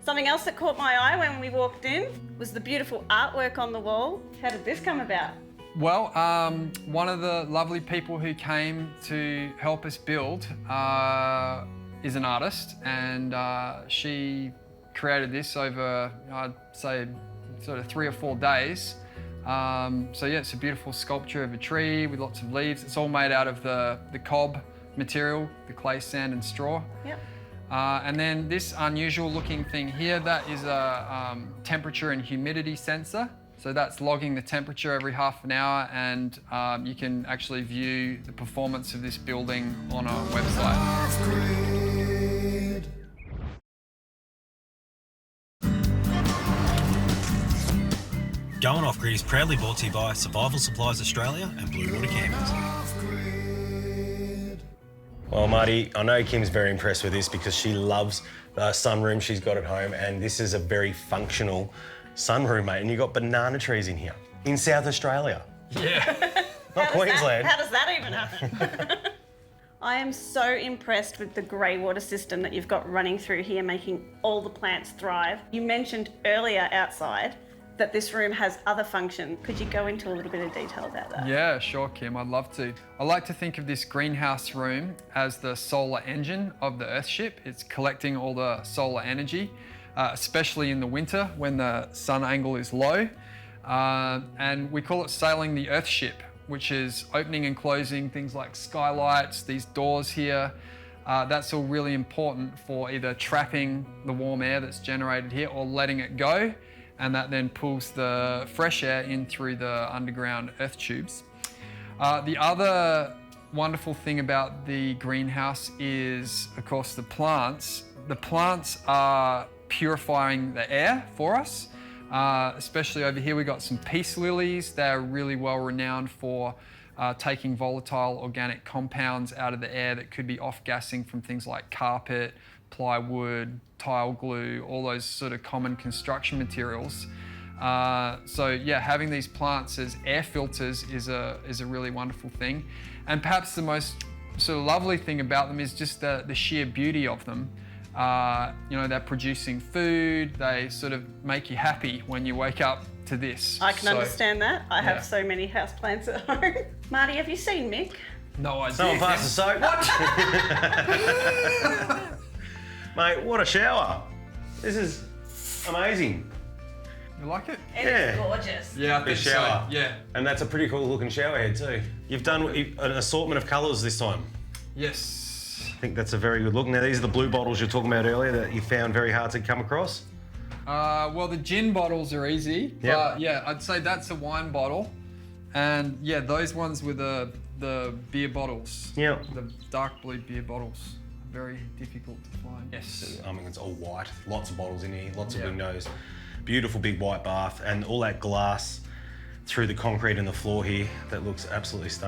Something else that caught my eye when we walked in was the beautiful artwork on the wall. How did this come about? Well, one of the lovely people who came to help us build is an artist, and she created this over, I'd say, sort of 3 or 4 days. So yeah, it's a beautiful sculpture of a tree with lots of leaves. It's all made out of the cob material, the clay, sand and straw. Yep. And then this unusual looking thing here, that is a temperature and humidity sensor. So that's logging the temperature every half an hour, and you can actually view the performance of this building on our website. Going Off Grid is proudly brought to you by Survival Supplies Australia and Blue Water Campers. Well, Marty, I know Kim's very impressed with this because she loves the sunroom she's got at home, and this is a very functional sunroom, mate. And you've got banana trees in here, in South Australia. Yeah. Not Queensland. How does that even happen? I am so impressed with the grey water system that you've got running through here, making all the plants thrive. You mentioned earlier outside that this room has other function. Could you go into a little bit of detail about that? Yeah, sure, Kim, I'd love to. I like to think of this greenhouse room as the solar engine of the Earthship. It's collecting all the solar energy, especially in the winter when the sun angle is low. And we call it sailing the Earthship, which is opening and closing things like skylights, these doors here. That's all really important for either trapping the warm air that's generated here or letting it go, and that then pulls the fresh air in through the underground earth tubes. The other wonderful thing about the greenhouse is, of course, the plants. The plants are purifying the air for us. Especially over here, we've got some peace lilies. They're really well renowned for taking volatile organic compounds out of the air that could be off-gassing from things like carpet, plywood, tile glue, all those sort of common construction materials. So yeah, having these plants as air filters is a really wonderful thing. And perhaps the most sort of lovely thing about them is just the sheer beauty of them. You know, they're producing food, they sort of make you happy when you wake up to this. I can understand that. I have so many houseplants at home. Marty, have you seen Mick? No idea. Someone pass the soap. What? Mate, what a shower. This is amazing. You like it? It is gorgeous. Yeah, I think shower. so. Yeah. And that's a pretty cool looking shower head too. You've done an assortment of colours this time. Yes. I think that's a very good look. Now, these are the blue bottles you're talking about earlier that you found very hard to come across. Well, the gin bottles are easy. Yep. But yeah, I'd say that's a wine bottle. And yeah, those ones were the beer bottles. Yeah. The dark blue beer bottles. Very difficult to find. Yes. I mean, it's all white. Lots of bottles in here, lots of windows. Beautiful big white bath, and all that glass through the concrete in the floor here. That looks absolutely stunning.